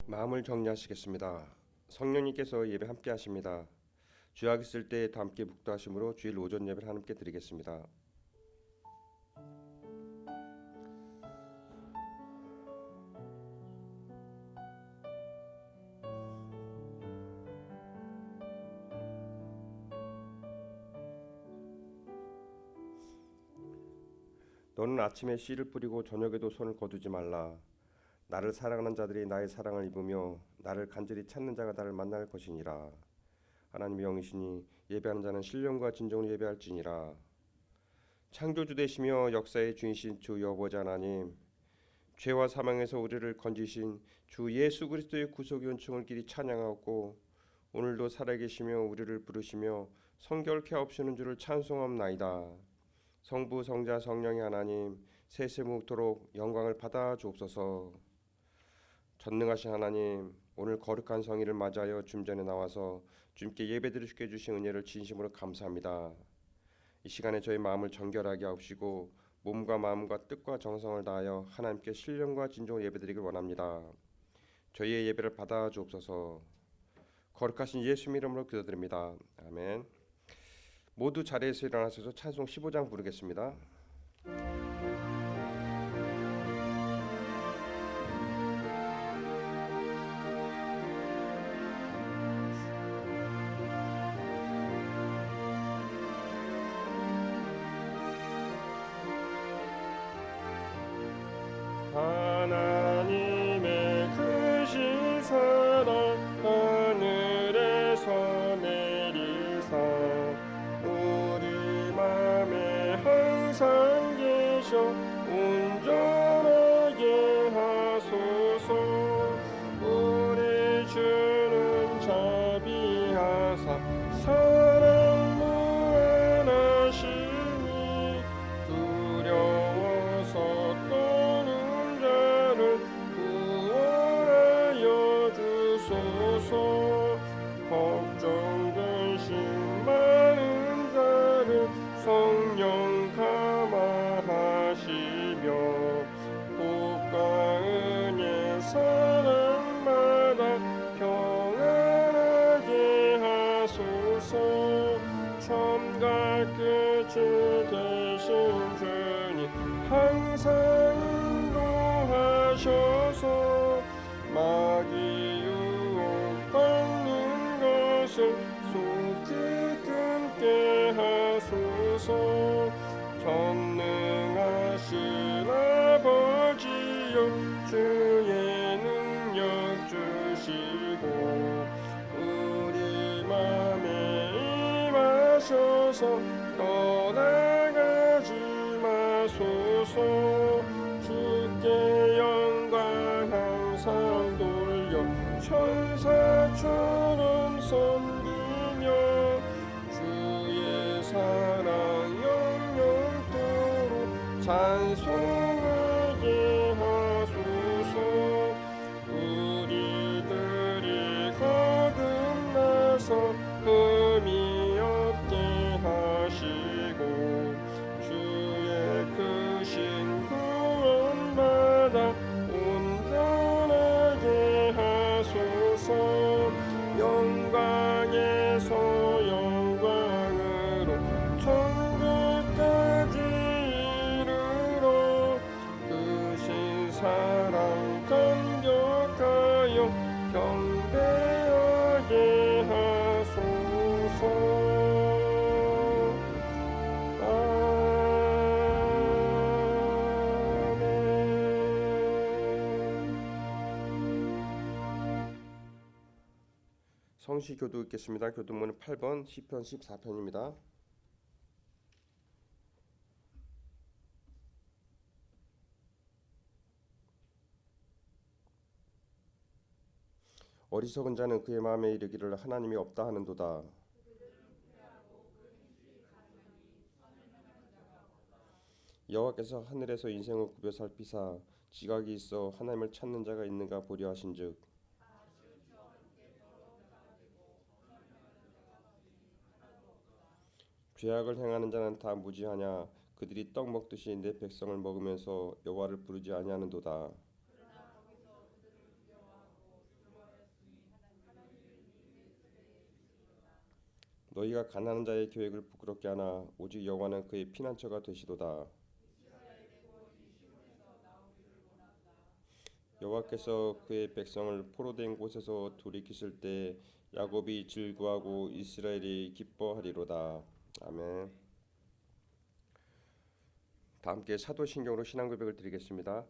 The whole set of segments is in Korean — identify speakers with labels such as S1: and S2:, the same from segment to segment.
S1: 마음을 정리하시겠습니다. 성령님께서 예배 함께 하십니다. 주약 있을 때 다 함께 묵도하심으로 주일 오전 예배를 하나님께 드리겠습니다. 너는 아침에 씨를 뿌리고 저녁에도 손을 거두지 말라. 나를 사랑하는 자들이 나의 사랑을 입으며 나를 간절히 찾는 자가 나를 만날 것이니라. 하나님의 영이시니 예배하는 자는 신령과 진정으로 예배할지니라. 창조주 되시며 역사의 주이신 주 여호와 하나님, 죄와 사망에서 우리를 건지신 주 예수 그리스도의 구속의 은총을 길이 찬양하고 오늘도 살아계시며 우리를 부르시며 성결케 하옵시는 주를 찬송함나이다. 성부 성자 성령의 하나님, 세세무토록 영광을 받아 주옵소서. 전능하신 하나님, 오늘 거룩한 성일을 맞이하여 주전에 나와서 주님께 예배드리게 해주신 은혜를 진심으로 감사합니다. 이 시간에 저희 마음을 정결하게 하옵시고 몸과 마음과 뜻과 정성을 다하여 하나님께 신령과 진정으로 예배드리길 원합니다. 저희의 예배를 받아 주옵소서. 거룩하신 예수님 이름으로 기도드립니다. 아멘. 모두 자리에서 일어나셔서 찬송 15장 부르겠습니다. 하나님의 크신 사랑 하늘에서 내리사 우리 맘에 항상 계셔 온전하게 하소서. 우리 주는 자비하사 사랑 무한하시니 두려워서 떠는 자를 구원하여 주소서. 걱정되신 많은 자를 성령 감화하시며 복과 은혜 사랑마다 평안하게 하소서. 처음과 끝이 되신 주님 항상 인도하셔서 마귀 유혹받는 것을 속히 끊게 하소서. 전능하신 아버지여 주의 능력 주시고 우리 맘에 임하셔서 떠나가지 마소서. 주께 영광 항상 돌려 천사처럼 섬기며 주의 사랑 영영토록 찬송하게 하소서. 우리들이 거듭나서 흠이 없게 하시고 주의 크신 구원받아 온전하게 하소서. 영광에서 영광으로 천국까지 이르러 크신 사랑 감격하여 경배하게 하소서. 성시 교도 읽겠습니다. 교도문은 8번 시편 14편입니다. 어리석은 자는 그의 마음에 이르기를 하나님이 없다 하는도다. 여호와께서 하늘에서 인생을 굽여 살피사 지각이 있어 하나님을 찾는 자가 있는가 보려 하신즉 죄악을 행하는 자는 다 무지하냐. 그들이 떡 먹듯이 내 백성을 먹으면서 여호와를 부르지 아니하는도다. 너희가 가난한 자의 계획을 부끄럽게 하나 오직 여호와는 그의 피난처가 되시도다. 여호와께서 그의 백성을 포로된 곳에서 돌이키실 때 야곱이 즐거워하고 이스라엘이 기뻐하리로다. 아멘. 다 함께 사도신경으로 신앙 고백을 드리겠습니다.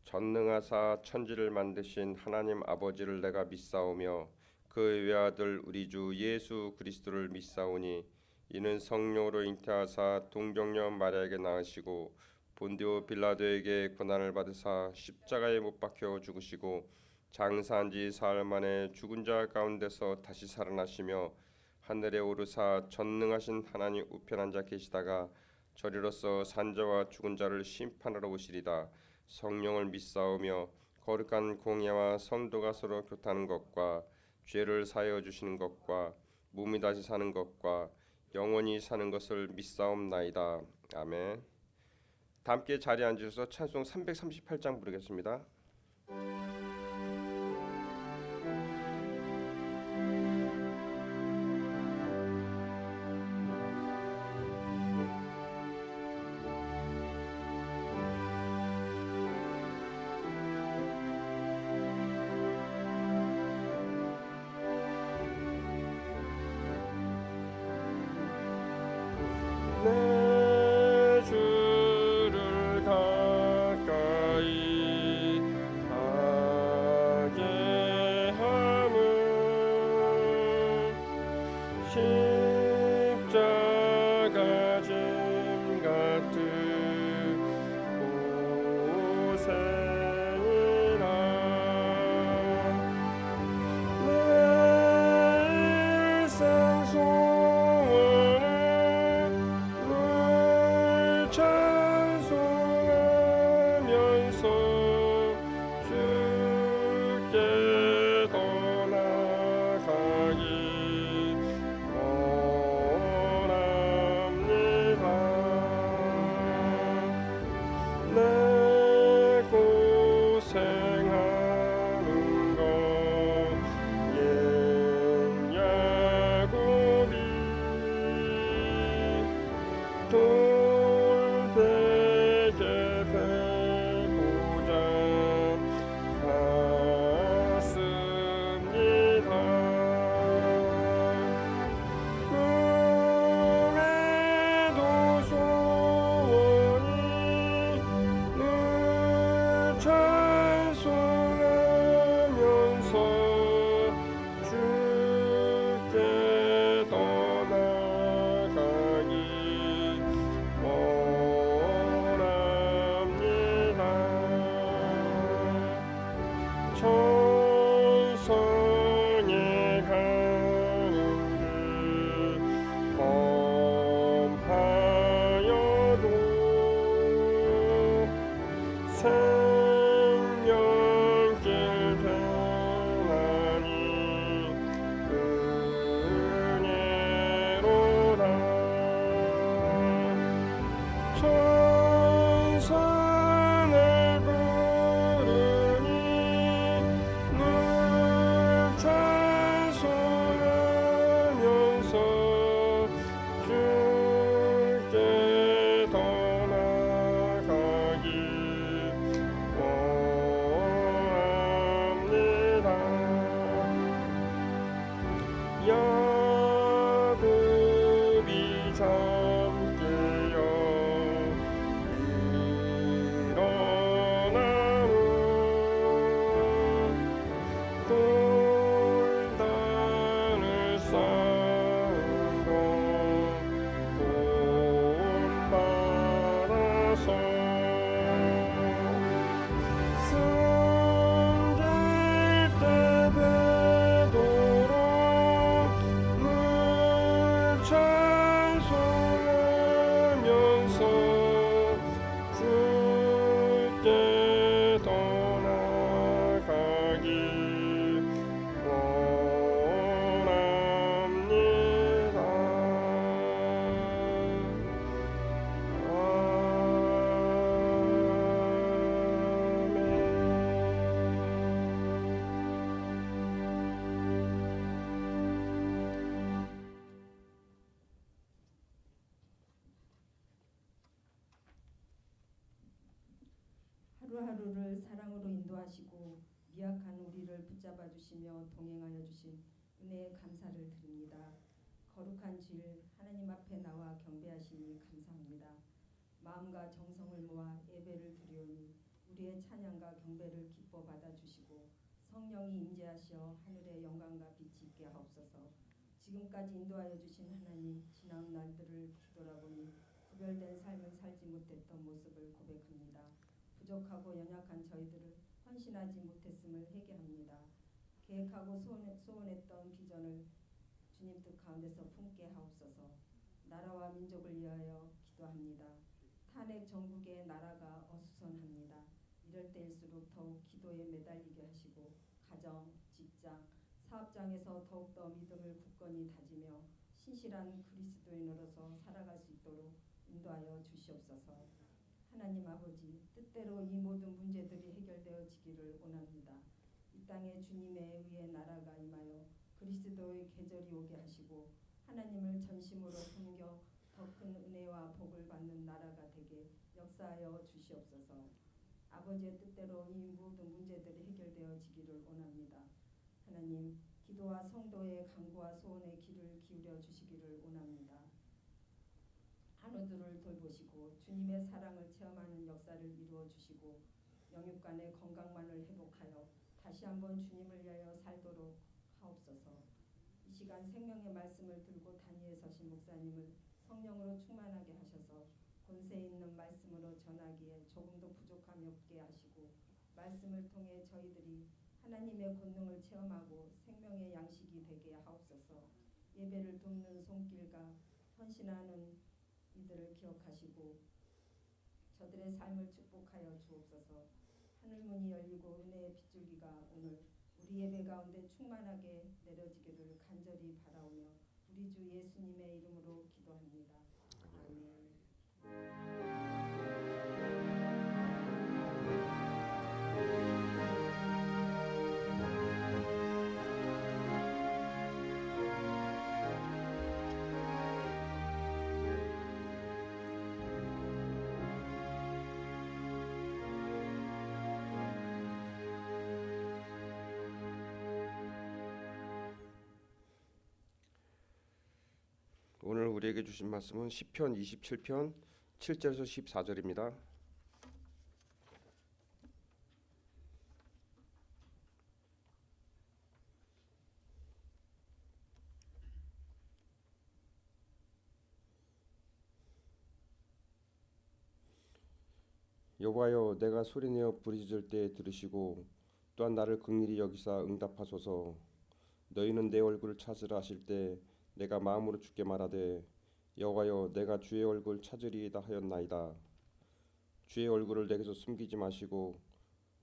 S1: 전능하사 천지를 만드신 하나님 아버지를 내가 믿사오며 그의 외아들 우리 주 예수 그리스도를 믿사오니 이는 성령으로 잉태하사 동정녀 마리아에게 낳으시고 본디오 빌라도에게 고난을 받으사 십자가에 못 박혀 죽으시고 장사한 지 사흘 만에 죽은 자 가운데서 다시 살아나시며 하늘에 오르사 전능하신 하나님 우편 앉아 계시다가 저리로서 산자와 죽은 자를 심판하러 오시리다. 성령을 믿사오며 거룩한 공예와 성도가 서로 교통하는 것과 죄를 사하여 주시는 것과 몸이 다시 사는 것과 영원히 사는 것을 믿사옵나이다. 아멘. 다 함께 자리에 앉으셔서 찬송 338장 부르겠습니다. 내 주를 가까이
S2: 인도하시고 미약한 우리를 붙잡아 주시며 동행하여 주신 은혜에 감사를 드립니다. 거룩한 주일 하나님 앞에 나와 경배하시니 감사합니다. 마음과 정성을 모아 예배를 드리오니 우리의 찬양과 경배를 기뻐 받아주시고 성령이 임재하시어 하늘의 영광과 빛이 있게 하옵소서. 지금까지 인도하여 주신 하나님, 지나온 날들을 뒤돌아보니 구별된 삶을 살지 못했던 모습을 고백합니다. 부족하고 연약한 저희들을 헌신하지 못했음을 회개합니다. 계획하고 소원했던 비전을 주님 뜻 가운데서 품게 하옵소서. 나라와 민족을 위하여 기도합니다. 탄핵 정국의 나라가 어수선합니다. 이럴 때일수록 더욱 기도에 매달리게 하시고 가정, 직장, 사업장에서 더욱더 믿음을 굳건히 다지며 신실한 그리스도인으로서 살아갈 수 있도록 인도하여 주시옵소서. 하나님 아버지, 뜻대로 이 모든 문제들이 해결되어지기를 원합니다. 이 땅에 주님의 의의 나라가 임하여 그리스도의 계절이 오게 하시고 하나님을 전심으로 섬겨 더 큰 은혜와 복을 받는 나라가 되게 역사하여 주시옵소서. 아버지의 뜻대로 이 모든 문제들이 해결되어지기를 원합니다. 하나님, 기도와 성도의 간구와 소원에 귀를 기울여 주시기를 원합니다. 한우들을 돌보시고 주님의 사랑을 체험하는 역사를 이루어 주시고 영육 간의 건강만을 회복하여 다시 한번 주님을 위하여 살도록 하옵소서. 이 시간 생명의 말씀을 들고 단위에 서신 목사님을 성령으로 충만하게 하셔서 권세 있는 말씀으로 전하기에 조금도 부족함이 없게 하시고 말씀을 통해 저희들이 하나님의 권능을 체험하고 생명의 양식이 되게 하옵소서. 예배를 돕는 손길과 헌신하는 이들을 기억하시고 저들의 삶을 축복하여 주옵소서. 하늘문이 열리고 은혜의 빗줄기가 오늘 우리 예배 가운데 충만하게 내려지기를 간절히 바라오며 우리 주 예수님의 이름으로 기도합니다. 아멘.
S1: 오늘 우리에게 주신 말씀은 시편 27편 7절에서 14절입니다. 여호와여, 내가 소리내어 부르짖을 때 들으시고 또한 나를 긍휼히 여기사 응답하소서. 너희는 내 얼굴을 찾으라 하실 때 내가 마음으로 주께 말하되 여호와여, 내가 주의 얼굴 찾으리이다 하였나이다. 주의 얼굴을 내게서 숨기지 마시고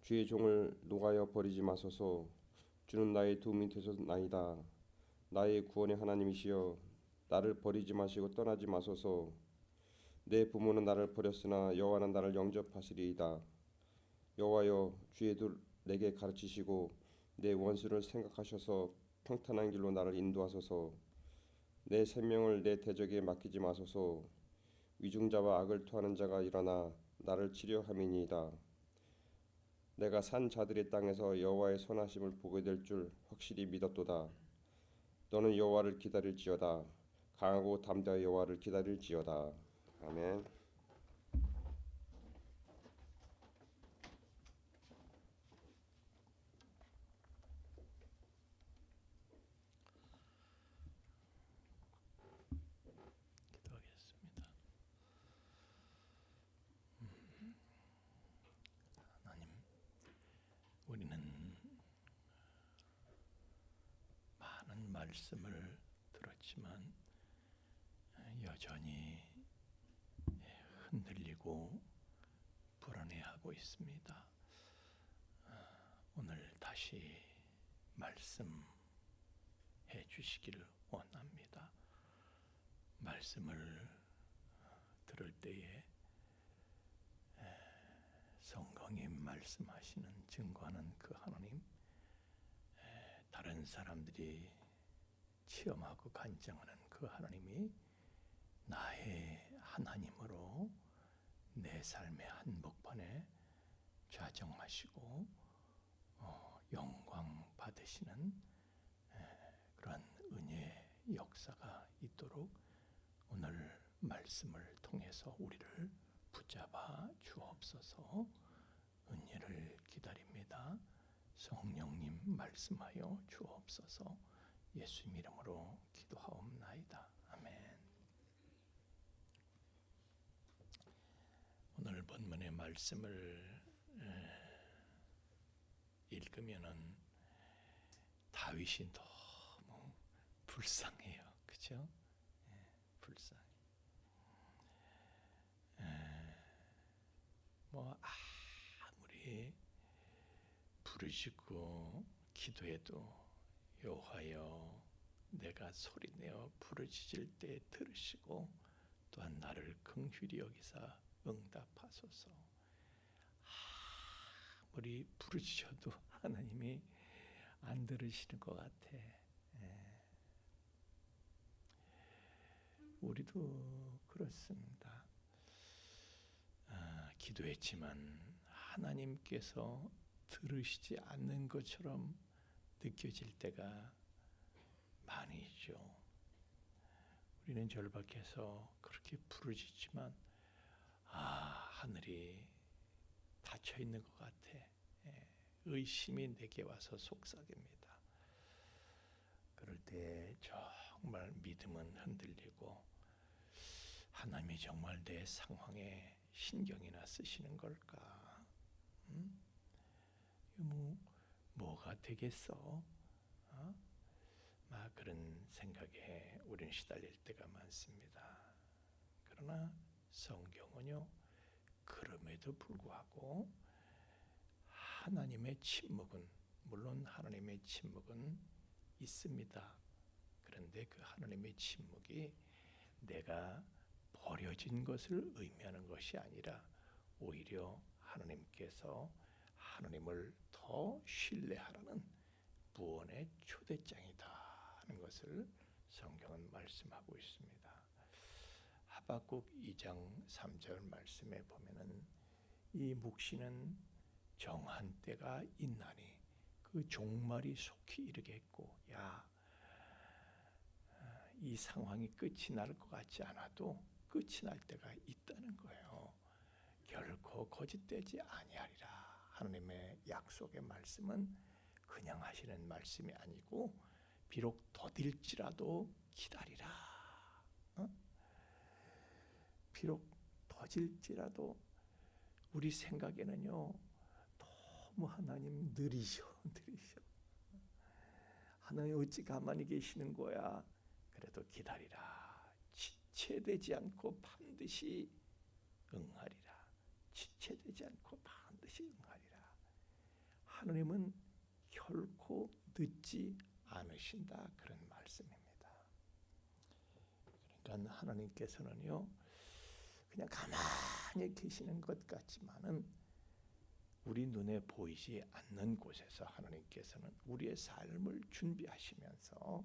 S1: 주의 종을 노하여 버리지 마소서. 주는 나의 도움이 되셨나이다. 나의 구원의 하나님이시여, 나를 버리지 마시고 떠나지 마소서. 내 부모는 나를 버렸으나 여호와는 나를 영접하시리이다. 여호와여, 주의 도 내게 가르치시고 내 원수를 생각하셔서 평탄한 길로 나를 인도하소서. 내 생명을 내 대적에 맡기지 마소서. 위중자와 악을 토하는 자가 일어나 나를 치려함이니이다. 내가 산 자들의 땅에서 여호와의 선하심을 보게 될 줄 확실히 믿었도다. 너는 여호와를 기다릴지어다. 강하고 담대하여 여호와를 기다릴지어다. 아멘.
S3: 기도하겠습니다. 하나님, 우리는 많은 말씀을 들었지만 여전히 흔들리고 불안해하고 있습니다. 오늘 다시 말씀해 주시기를 원합니다. 말씀을 들을 때에 성경이 말씀하시는 증거하는 그 하나님, 다른 사람들이 체험하고 간증하는 그 하나님이 나의 하나님으로 내 삶의 한복판에 좌정하시고 영광 받으시는 그런 은혜의 역사가 있도록 오늘 말씀을 통해서 우리를 붙잡아 주옵소서. 은혜를 기다립니다. 성령님 말씀하여 주옵소서. 예수님 이름으로 기도하옵나이다. 아멘. 오늘 본문의 말씀을 읽으면은 다윗이 너무 불쌍해요. 그죠? 불쌍해. 뭐 아무리 부르짖고 기도해도 여호와여 내가 소리내어 부르짖을 때 들으시고 또한 나를 긍휼히 여기사 응답하소서. 아무리 부르짖어도 하나님이 안 들으시는 것 같아. 우리도 그렇습니다. 기도했지만 하나님께서 들으시지 않는 것처럼 느껴질 때가 많이 있죠. 우리는 절박해서 그렇게 부르짖지만 하늘이 닫혀 있는 것 같아. 의심이 내게 와서 속삭입니다. 그럴 때 정말 믿음은 흔들리고 하나님이 정말 내 상황에 신경이나 쓰시는 걸까? 뭐가 되겠어? 막 그런 생각에 우리는 시달릴 때가 많습니다. 그러나 성경은요, 그럼에도 불구하고 하나님의 침묵은, 물론 하나님의 침묵은 있습니다. 그런데 그 하나님의 침묵이 내가 버려진 것을 의미하는 것이 아니라 오히려 하나님께서 하나님을 더 신뢰하라는 구원의 초대장이다 하는 것을 성경은 말씀하고 있습니다. 하박국 2장 3절 말씀에 보면은 이 묵시는 정한 때가 있나니 그 종말이 속히 이르겠고, 이 상황이 끝이 날 것 같지 않아도 끝이 날 때가 있다는 거예요. 결코 거짓되지 아니하리라. 하나님의 약속의 말씀은 그냥 하시는 말씀이 아니고 비록 더딜지라도 기다리라. 비록 더딜지라도 우리 생각에는요, 너무 하나님 느리셔. 하나님 어찌 가만히 계시는 거야. 그래도 기다리라. 지체되지 않고 반드시 응하리라. 지체되지 않고 반드시 응하리라. 하나님은 결코 늦지 않으신다. 그런 말씀입니다. 그러니까 하나님께서는요, 그냥 가만히 계시는 것 같지만은 우리 눈에 보이지 않는 곳에서 하나님께서는 우리의 삶을 준비하시면서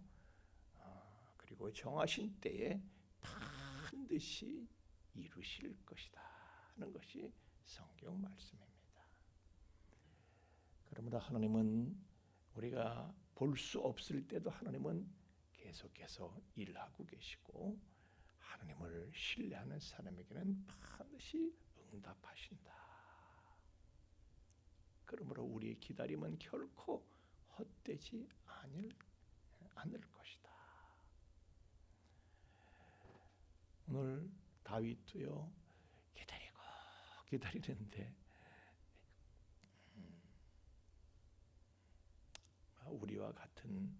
S3: 그리고 정하신 때에 반드시 이루실 것이다 하는 것이 성경 말씀입니다. 그러므로 하나님은 우리가 볼 수 없을 때도 하나님은 계속해서 일하고 계시고 하나님을 신뢰하는 사람에게는 반드시 응답하신다. 그러므로 우리의 기다림은 결코 헛되지 않을 것이다. 오늘 다윗도요, 기다리는데 우리와 같은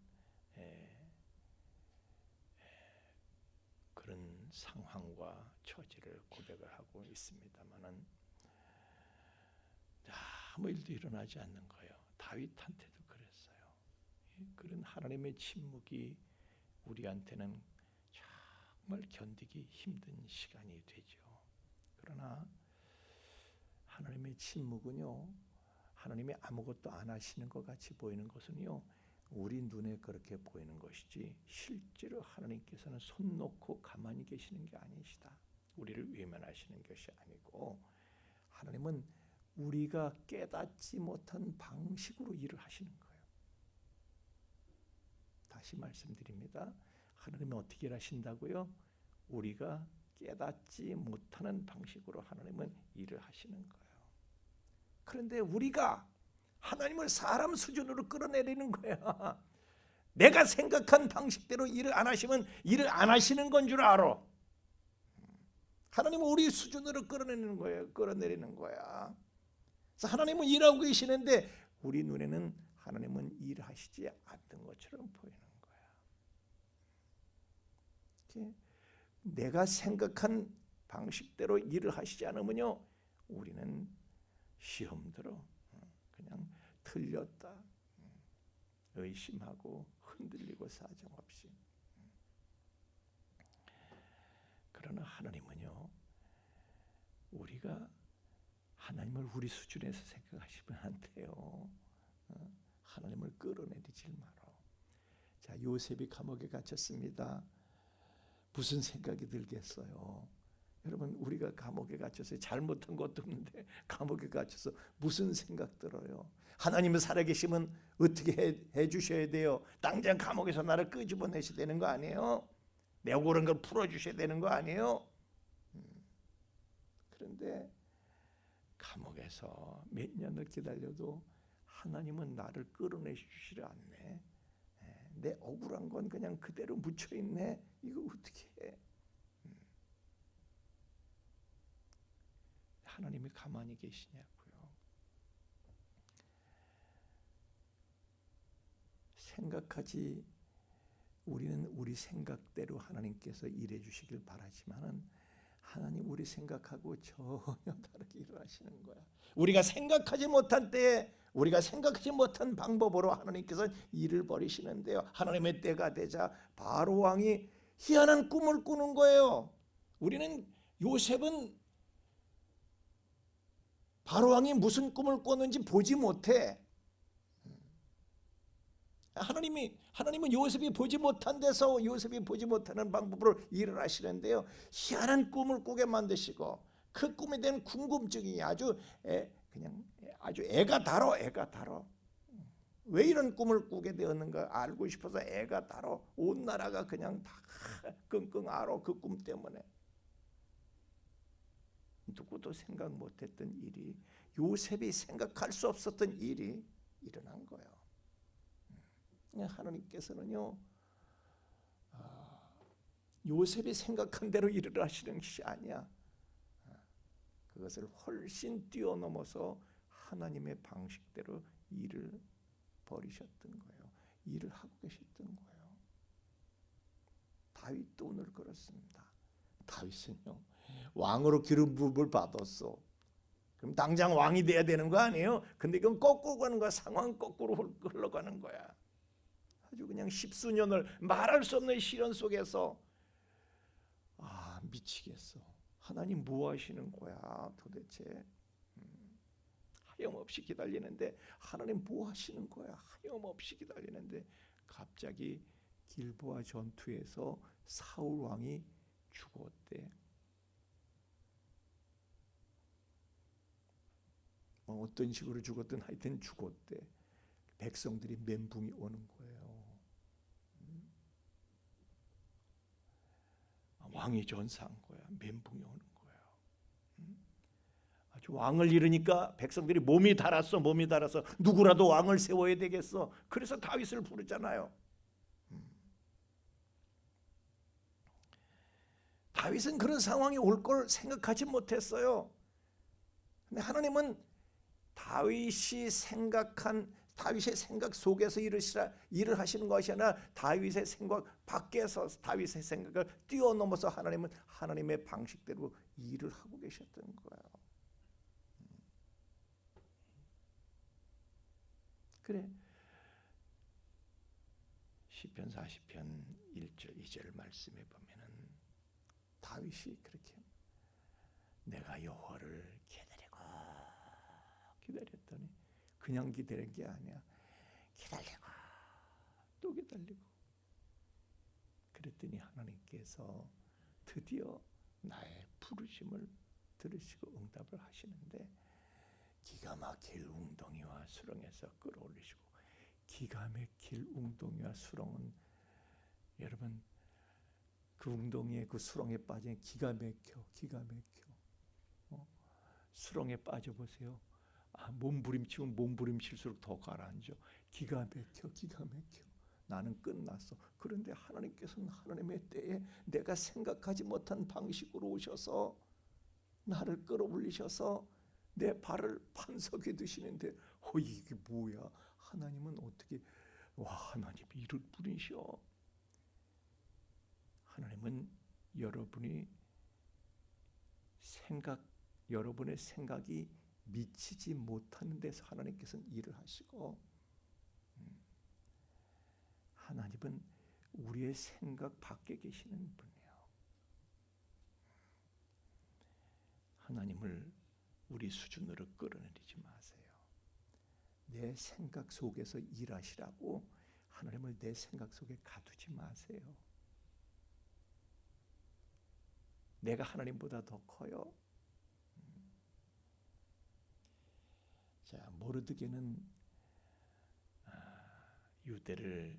S3: 그런 상황과 처지를 고백을 하고 있습니다만은 아무 일도 일어나지 않는 거예요. 다윗한테도 그랬어요. 그런 하나님의 침묵이 우리한테는 정말 견디기 힘든 시간이 되죠. 그러나 하나님의 침묵은요, 하나님이 아무것도 안 하시는 것 같이 보이는 것은요, 우리 눈에 그렇게 보이는 것이지 실제로 하나님께서는 손 놓고 가만히 계시는 게 아니시다. 우리를 외면하시는 것이 아니고 하나님은 우리가 깨닫지 못한 방식으로 일을 하시는 거예요. 다시 말씀드립니다. 하나님은 어떻게 일하신다고요? 우리가 깨닫지 못하는 방식으로 하나님은 일을 하시는 거예요. 그런데 우리가 하나님을 사람 수준으로 끌어내리는 거야. 내가 생각한 방식대로 일을 안 하시면 일을 안 하시는 건 줄 알아. 하나님은 우리 수준으로 끌어내리는 거예요. 끌어내리는 거야. 그래서 하나님은 일하고 계시는데 우리 눈에는 하나님은 일하시지 않는 것처럼 보이는 거야. 내가 생각한 방식대로 일을 하시지 않으면요, 우리는 시험 들어 그냥 틀렸다 의심하고 흔들리고 사정없이. 그러나 하나님은요, 우리가 하나님을 우리 수준에서 생각하시면 안 돼요. 하나님을 끌어내리질 말어. 자, 요셉이 감옥에 갇혔습니다. 무슨 생각이 들겠어요? 여러분, 우리가 감옥에 갇혀서 잘못한 것도 없는데 감옥에 갇혀서 무슨 생각 들어요? 하나님은 살아계시면 어떻게 해주셔야 돼요? 당장 감옥에서 나를 끄집어내셔야 되는 거 아니에요? 내 억울한 걸 풀어주셔야 되는 거 아니에요? 그런데 감옥에서 몇 년을 기다려도 하나님은 나를 끌어내주시지 않네. 내 억울한 건 그냥 그대로 묻혀있네. 이거 어떻게 해? 하나님이 가만히 계시냐고요. 생각하지, 우리는 우리 생각대로 하나님께서 일해 주시길 바라지만은 하나님 우리 생각하고 전혀 다르게 일하시는 거야. 우리가 생각하지 못한 때에, 우리가 생각하지 못한 방법으로 하나님께서 일을 벌이시는데요, 하나님의 때가 되자 바로 왕이 희한한 꿈을 꾸는 거예요. 우리는 요셉은 바로 왕이 무슨 꿈을 꿨는지 보지 못해. 하나님은 요셉이 보지 못한 데서 요셉이 보지 못하는 방법으로 일을 하시는데요, 희한한 꿈을 꾸게 만드시고 그 꿈에 대한 궁금증이 아주 애가 달아. 왜 이런 꿈을 꾸게 되었는가 알고 싶어서 애가 달아. 온 나라가 그냥 다 끙끙 앓아. 그 꿈 때문에. 누구도 생각 못했던 일이, 요셉이 생각할 수 없었던 일이 일어난 거예요. 하나님께서는요, 요셉이 생각한 대로 일을 하시는 것이 아니야. 그것을 훨씬 뛰어넘어서 하나님의 방식대로 일을 벌이셨던 거예요. 일을 하고 계셨던 거예요. 다윗도 오늘 그렇습니다. 다윗은요, 왕으로 기름 부음을 받았어. 그럼 당장 왕이 돼야 되는 거 아니에요? 근데 이건 거꾸로 가는 거야. 상황 거꾸로 흘러가는 거야. 아주 그냥 십수년을 말할 수 없는 시련 속에서 미치겠어. 하나님 뭐 하시는 거야 도대체? 하염없이 기다리는데 하나님 뭐 하시는 거야? 하염없이 기다리는데 갑자기 길보아 전투에서 사울 왕이 죽었대. 어떤 식으로 죽었든 하여튼 죽었대. 백성들이 멘붕이 오는 거예요. 왕이 전사한 거야. 멘붕이 오는 거예요. 아주 왕을 잃으니까 백성들이 몸이 달아서 누구라도 왕을 세워야 되겠어. 그래서 다윗을 부르잖아요. 다윗은 그런 상황이 올 걸 생각하지 못했어요. 근데 하나님은 다윗의 생각 속에서 일을 하시는 것이 아니라 다윗의 생각 밖에서 다윗의 생각을 뛰어넘어서 하나님은 하나님의 방식대로 일을 하고 계셨던 거예요. 그래, 시편 40편 1절 2절 말씀에 보면은 다윗이 그렇게 내가 여호와를 기다렸더니 그냥 기다린 게 아니야. 기다리고 또 기다리고 그랬더니 하나님께서 드디어 나의 부르심을 들으시고 응답을 하시는데, 기가 막힐 웅덩이와 수렁에서 끌어올리시고, 기가 막힐 웅덩이와 수렁은 여러분 그 웅덩이에 그 수렁에 빠지면 기가 막혀. 수렁에 빠져 보세요. 몸부림치면 몸부림칠수록 더 가라앉아. 기가 막혀. 나는 끝났어. 그런데 하나님께서는 하나님의 때에 내가 생각하지 못한 방식으로 오셔서 나를 끌어올리셔서 내 발을 반석에 두시는데 이게 뭐야? 하나님은 어떻게 하나님이 이럴 분이셔. 하나님은 여러분의 생각이 미치지 못하는 데서 하나님께서는 일을 하시고, 하나님은 우리의 생각 밖에 계시는 분이에요. 하나님을 우리 수준으로 끌어내리지 마세요. 내 생각 속에서 일하시라고 하나님을 내 생각 속에 가두지 마세요. 내가 하나님보다 더 커요. 자, 모르드게는 유대를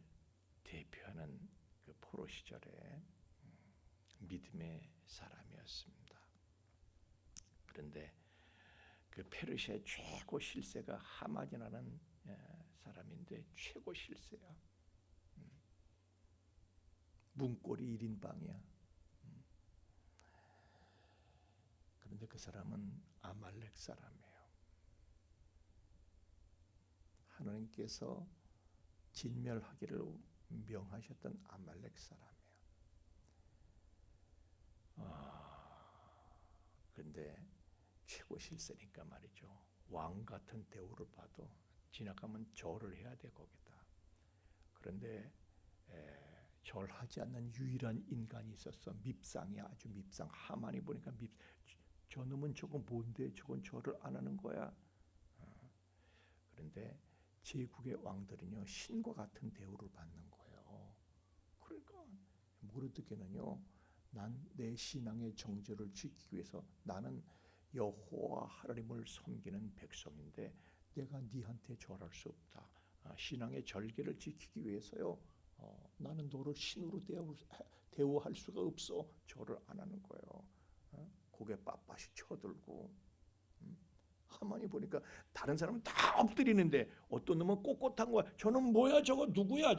S3: 대표하는 그 포로 시절에 믿음의 사람이었습니다. 그런데 그 페르시아의 최고 실세가 하만이라는 사람인데 최고 실세야. 문고리 1인방이야. 그런데 그 사람은 아말렉 사람이에요. 하나님께서 진멸하기를 명하셨던 아말렉 사람이에요. 그런데 최고 실세니까 말이죠. 왕 같은 대우를 봐도 지나가면 절을 해야 돼 거기다. 그런데 절하지 않는 유일한 인간이 있었어. 밉상이 아주 밉상. 하만이 보니까 저놈은 저건 뭔데 저건 절을 안 하는 거야. 그런데 제국의 왕들은요 신과 같은 대우를 받는 거예요. 그러니까 모르드게는요, 난 내 신앙의 정절을 지키기 위해서 나는 여호와 하나님을 섬기는 백성인데 내가 네한테 절할 수 없다. 신앙의 절개를 지키기 위해서요, 나는 너를 신으로 대우할 수가 없어. 절을 안 하는 거예요. 고개 빳빳이 쳐들고. 하만이 보니까 다른 사람은 다 엎드리는데 어떤 놈은 꼿꼿한 거야. 저놈 뭐야? 저거 누구야?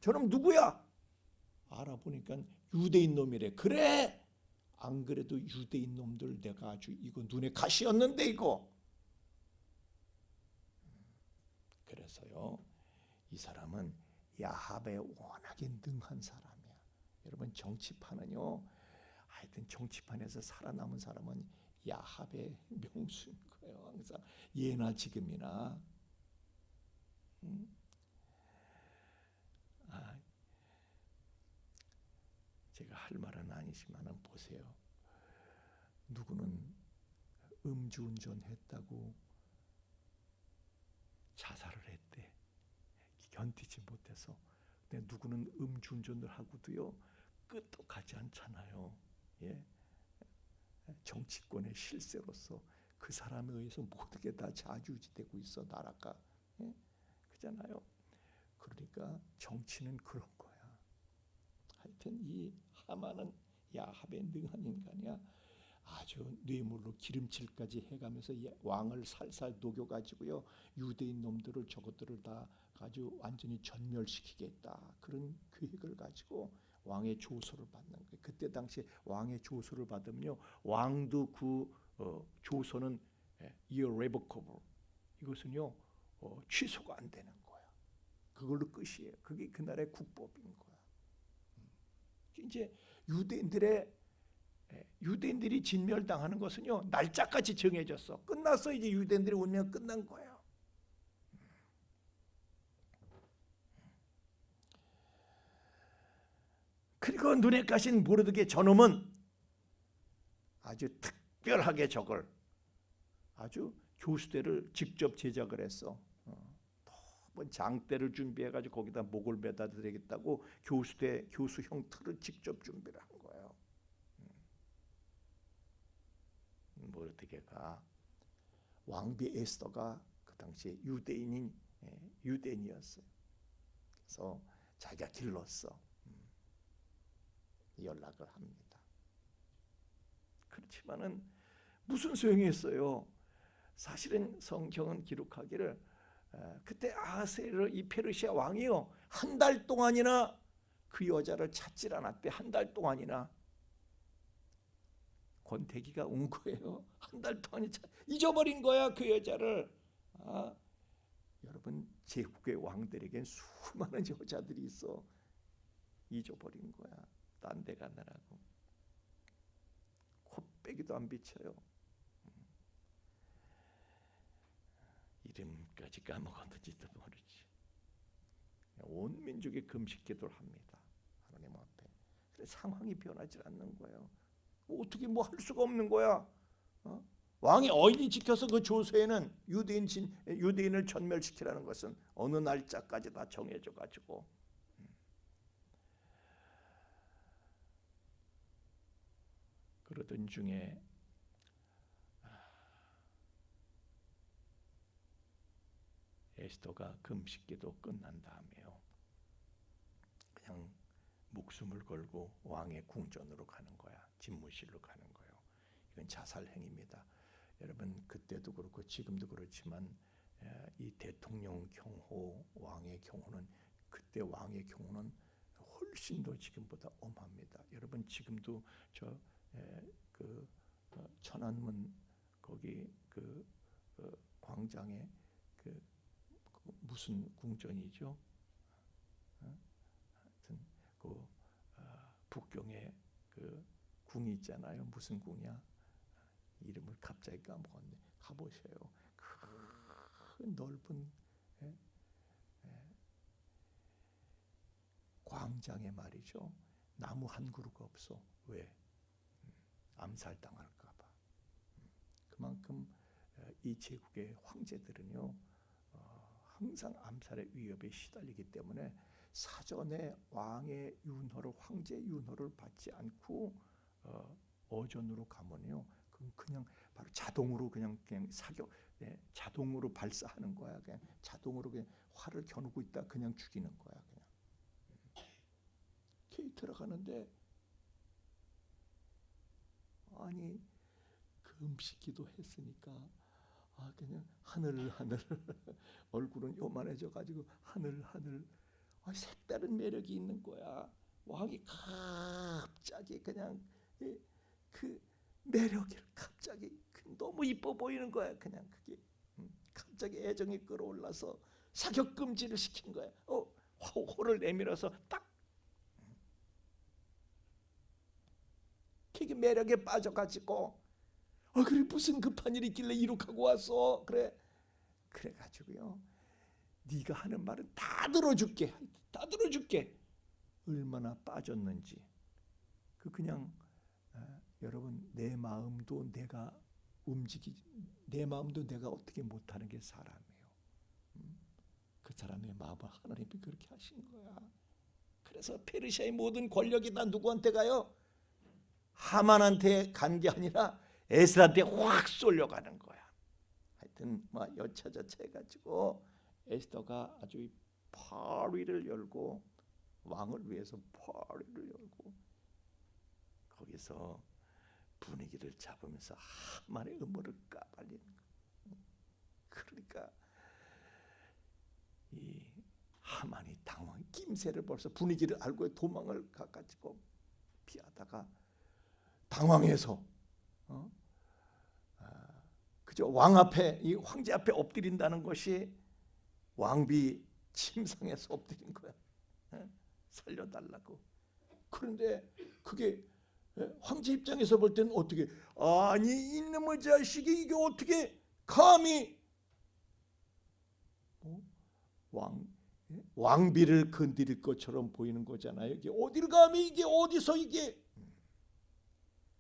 S3: 저놈 누구야? 알아보니까 유대인 놈이래. 그래, 안 그래도 유대인 놈들 내가 아주 이거 눈에 가시였는데 이거. 그래서요, 이 사람은 야합에 워낙에 능한 사람이야. 여러분 정치판은요, 하여튼 정치판에서 살아남은 사람은 야합의 명수인 거예요. 항상 예나 지금이나. 제가 할 말은 아니지만은 보세요. 누구는 음주운전했다고 자살을 했대. 견디지 못해서. 근데 누구는 음주운전을 하고도요 끝도 가지 않잖아요. 예. 정치권의 실세로서 그 사람에 의해서 모든 게 다 좌지우지되고 있어 나라가. 예? 그잖아요. 그러니까 정치는 그런 거야. 하여튼 이 하만은 야합의 능한 인간이야. 아주 뇌물로 기름칠까지 해가면서 왕을 살살 녹여가지고요 유대인 놈들을 저것들을 다 아주 완전히 전멸시키겠다. 그런 계획을 가지고 왕의 조소를 받는 거예요. 그때 당시에 왕의 조소를 받으면요 왕도 그 조소는 irrevocable, 이것은요 취소가 안 되는 거야. 그걸로 끝이에요. 그게 그날의 국법인 거야. 이제 유대인들이 진멸당하는 것은요 날짜까지 정해졌어. 끝났어. 이제 유대인들의 운명 끝난 거예요. 그리고 눈에 가신 모르드게 저놈은 아주 특별하게 저걸 아주 교수대를 직접 제작을 했어. 장대를 준비해가지고 거기다 목을 매다 드리겠다고 교수형 틀을 직접 준비를 한 거예요. 모르드게가 왕비 에스더가 그 당시에 유대인이었어요. 그래서 자기가 길렀어. 연락을 합니다. 그렇지만은 무슨 소용이 있어요? 사실은 성경은 기록하기를 그때 아하스웨로 이 페르시아 왕이요, 한 달 동안이나 그 여자를 찾질 않았대. 한 달 동안이나. 권태기가 온 거예요. 한 달 동안 잊어버린 거야, 그 여자를. 여러분, 제국의 왕들에겐 수많은 여자들이 있어. 잊어버린 거야. 딴 데 가느라고. 코빼기도 안 비쳐요. 이름까지 까먹었는지도 모르지. 온 민족이 금식 기도를 합니다. 하나님 앞에. 그래, 상황이 변하지 않는 거예요. 어떻게 뭐 할 수가 없는 거야. 왕이 어인이 지켜서 그 조서에는 유대인을 전멸시키라는 것은 어느 날짜까지 다 정해져 가지고. 그러던 중에 에스더가 금식기도 끝난 다음에요, 그냥 목숨을 걸고 왕의 궁전으로 가는 거야. 집무실로 가는 거예요. 이건 자살 행위입니다. 여러분, 그때도 그렇고 지금도 그렇지만 이 대통령 경호, 왕의 경호는, 그때 왕의 경호는 훨씬 더 지금보다 엄합니다. 여러분, 지금도 천안문 거기 광장에 그 무슨 궁전이죠? 하여튼 북경에 그 궁이 있잖아요. 무슨 궁이야? 이름을 갑자기 까먹었네. 가보세요. 큰 넓은 광장에 말이죠. 나무 한 그루가 없어. 왜? 암살당할까 봐. 그만큼 이 제국의 황제들은요, 항상 암살의 위협에 시달리기 때문에 사전에 왕의 윤허를, 황제 윤허를 받지 않고 어전으로 가면요, 그냥 바로 자동으로 그냥 사격, 자동으로 발사하는 거야. 그냥 자동으로 그냥 활을 겨누고 있다 그냥 죽이는 거야. 그냥 게이트를 가는데, 아니 금식기도 했으니까 그냥 하늘 얼굴은 요만해져 가지고 하늘 색다른 매력이 있는 거야. 왕이 갑자기 그냥 그 매력을 갑자기 너무 이뻐 보이는 거야. 그냥 그게 갑자기 애정이 끌어올라서 사격 금지를 시킨 거야. 호를 내밀어서 딱 그게 매력에 빠져가지고 그래, 무슨 급한 일이 있길래 이룩하고 왔어. 그래가지고요, 네가 하는 말은 다 들어줄게. 얼마나 빠졌는지. 그냥 여러분, 내 마음도 내가 어떻게 못하는 게 사람이에요. 그 사람의 마음을 하나님이 그렇게 하신 거야. 그래서 페르시아의 모든 권력이 다 누구한테 가요? 하만한테 간 게 아니라 에스더한테 확 쏠려가는 거야. 하여튼 여차저차 해가지고 에스더가 아주 파리를 열고, 왕을 위해서 파리를 열고, 거기서 분위기를 잡으면서 하만의 음모를 까발리는 거야. 그러니까 이 하만이 당황, 낌새를 벌써 분위기를 알고 도망을 가가지고 피하다가 당황해서 그저 왕 앞에, 이 황제 앞에 엎드린다는 것이 왕비 침상에서 엎드린 거야. 살려달라고. 그런데 그게 황제 입장에서 볼 때는 어떻게, 아니 이놈의 자식이 이게 어떻게 감히 왕비를 건드릴 것처럼 보이는 거잖아요. 이게 어디를 감히, 이게 어디서 이게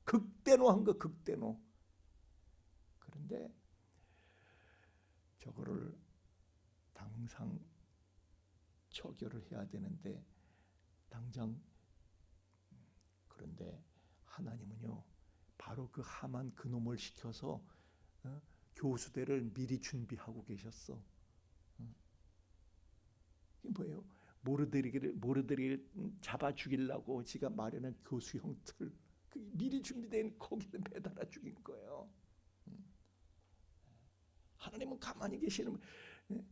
S3: 극대노한 거, 극대노. 그런데 저거를 당장 처결을 해야 되는데 당장, 그런데 하나님은요, 바로 그 하만 그놈을 시켜서 교수대를 미리 준비하고 계셨어. 이게 뭐예요? 모르드리를 잡아 죽이려고 지가 마련한 교수형 틀, 미리 준비된 거기를 매달아 죽인 거예요. 하나님은 가만히 계시는 거예요.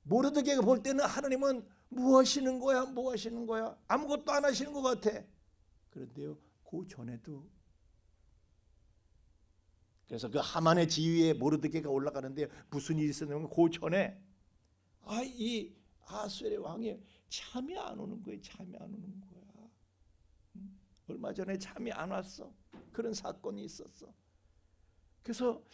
S3: 모르드게가 볼 때는 하나님은 뭐 하시는 거야? 뭐 하시는 거야? 아무것도 안 하시는 것 같아. 그런데요, 그 전에도, 그래서 그 하만의 지위에 모르드게가 올라가는데 무슨 일이 있었냐면 그 전에 이 아수엘의 왕이 잠이 안 오는 거예요. 잠이 안 오는 거야. 얼마 전에 잠이 안 왔어. 그런 사건이 있었어. 그래서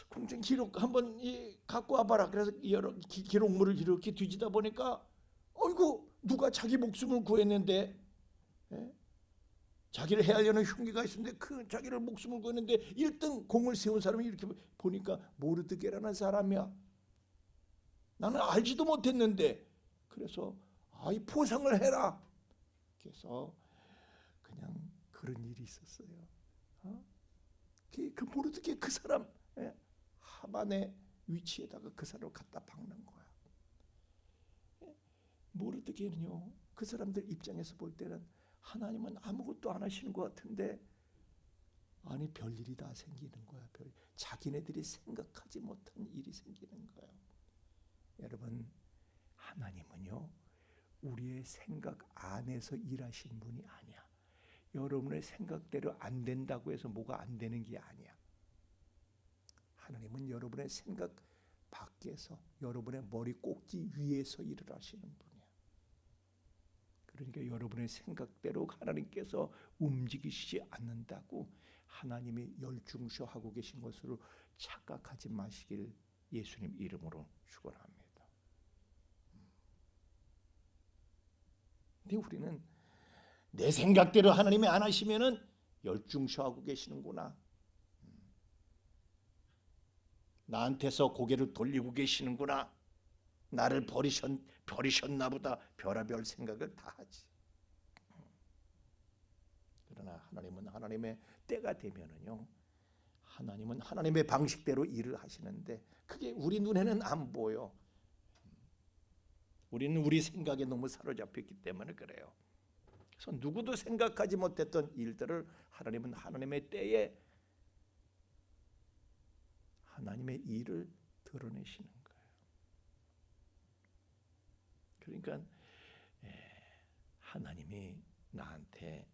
S3: 공장 기록 한번 갖고 와봐라. 그래서 여러 기록물을 이렇게 뒤지다 보니까 어이구, 누가 자기 목숨을 구했는데, 자기를 해하려는 흉기가 있었는데 그 자기를 목숨을 구했는데 1등 공을 세운 사람이 이렇게 보니까 모르드게라는 사람이야. 나는 알지도 못했는데, 그래서 이 포상을 해라. 그래서 그냥 그런 일이 있었어요. 그 모르드게 그 사람, 하만의 위치에다가 그 사람을 갖다 박는 거야. 모르드게는요, 그 사람들 입장에서 볼 때는 하나님은 아무것도 안 하시는 것 같은데, 아니 별일이 다 생기는 거야. 자기네들이 생각하지 못한 일이 생기는 거야. 여러분, 하나님은요, 우리의 생각 안에서 일하신 분이 아니야. 여러분의 생각대로 안 된다고 해서 뭐가 안 되는 게 아니야. 하나님은 여러분의 생각 밖에서, 여러분의 머리 꼭지 위에서 일을 하시는 분이야. 그러니까 여러분의 생각대로 하나님께서 움직이시지 않는다고 하나님이 열중쇼하고 계신 것으로 착각하지 마시길 예수님 이름으로 축원합니다. 근데 우리는 내 생각대로 하나님이 안 하시면은 열중쇼하고 계시는구나. 나한테서 고개를 돌리고 계시는구나. 나를 버리셨나 보다. 별의별 생각을 다 하지. 그러나 하나님은 하나님의 때가 되면은요, 하나님은 하나님의 방식대로 일을 하시는데 그게 우리 눈에는 안 보여. 우리는 우리 생각에 너무 사로잡혔기 때문에 그래요. 그래서 누구도 생각하지 못했던 일들을 하나님은 하나님의 때에 하나님의 일을 드러내시는 거예요. 그러니까 하나님이 나한테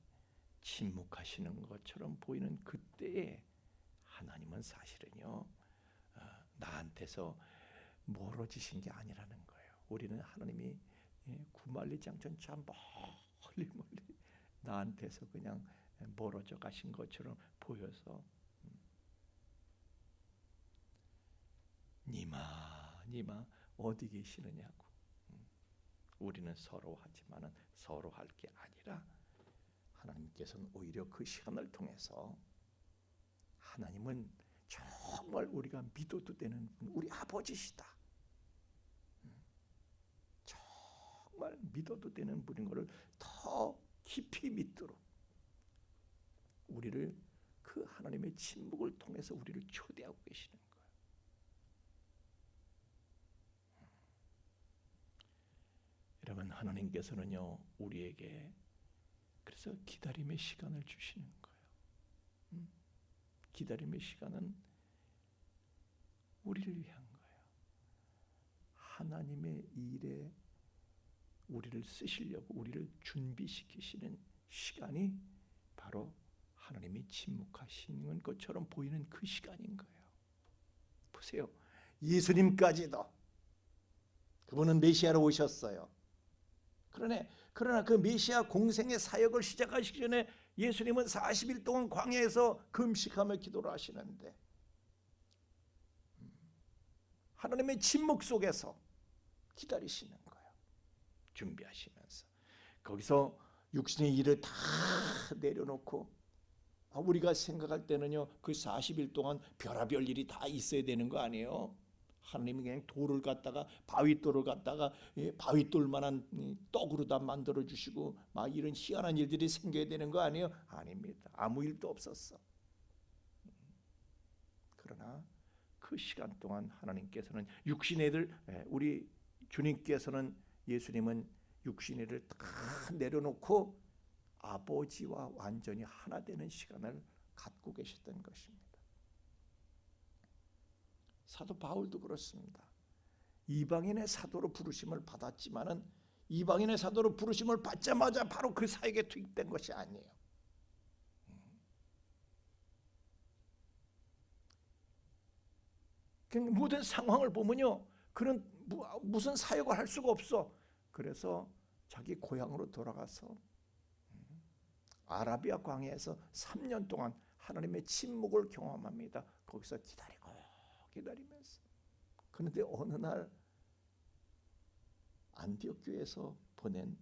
S3: 침묵하시는 것처럼 보이는 그때에 하나님은 사실은요, 나한테서 멀어지신 게 아니라는 거예요. 우리는 하나님이 구말리장천 참 멀리 나한테서 그냥 멀어져 가신 것처럼 보여서 니마 어디 계시느냐고. 우리는 서러워하지만은 서러워할 게 아니라 하나님께서는 오히려 그 시간을 통해서 하나님은 정말 우리가 믿어도 되는 분, 우리 아버지시다. 정말 믿어도 되는 분인 것을 더 깊이 믿도록 우리를 그 하나님의 침묵을 통해서 우리를 초대하고 계시는 거예요. 여러분, 하나님께서는요, 우리에게 그래서 기다림의 시간을 주시는 거예요. 기다림의 시간은 우리를 위한 거예요. 하나님의 일에 우리를 쓰시려고 우리를 준비시키시는 시간이 바로 하나님이 침묵하시는 것처럼 보이는 그 시간인 거예요. 보세요. 예수님까지도 그분은 메시아로 오셨어요. 그러나 그 메시아 공생의 사역을 시작하시기 전에 예수님은 40일 동안 광야에서 금식하며 기도를 하시는데 하나님의 침묵 속에서 기다리시는 거예요. 준비하시면서 거기서 육신의 일을 다 내려놓고 우리가 생각할 때는요, 그 40일 동안 별의별 일이 다 있어야 되는 거 아니에요? 하나님이 그냥 돌을 갖다가 바위돌을 갖다가 바위돌만한 떡으로 다 만들어 주시고 막 이런 희한한 일들이 생겨야 되는 거 아니에요? 아닙니다. 아무 일도 없었어. 그러나 그 시간 동안 하나님께서는 육신애들, 우리 주님께서는, 예수님은 육신애를 다 내려놓고 아버지와 완전히 하나 되는 시간을 갖고 계셨던 것입니다. 사도 바울도 그렇습니다. 이방인의 사도로 부르심을 받았지만은 이방인의 사도로 부르심을 받자마자 바로 그 사역에 투입된 것이 아니에요. 모든 상황을 보면요, 그는 무슨 사역을 할 수가 없어. 그래서 자기 고향으로 돌아가서 아라비아 광야에서 3년 동안 하나님의 침묵을 경험합니다. 거기서 기다리면서. 그런데 어느 날 안디옥 교회에서 보낸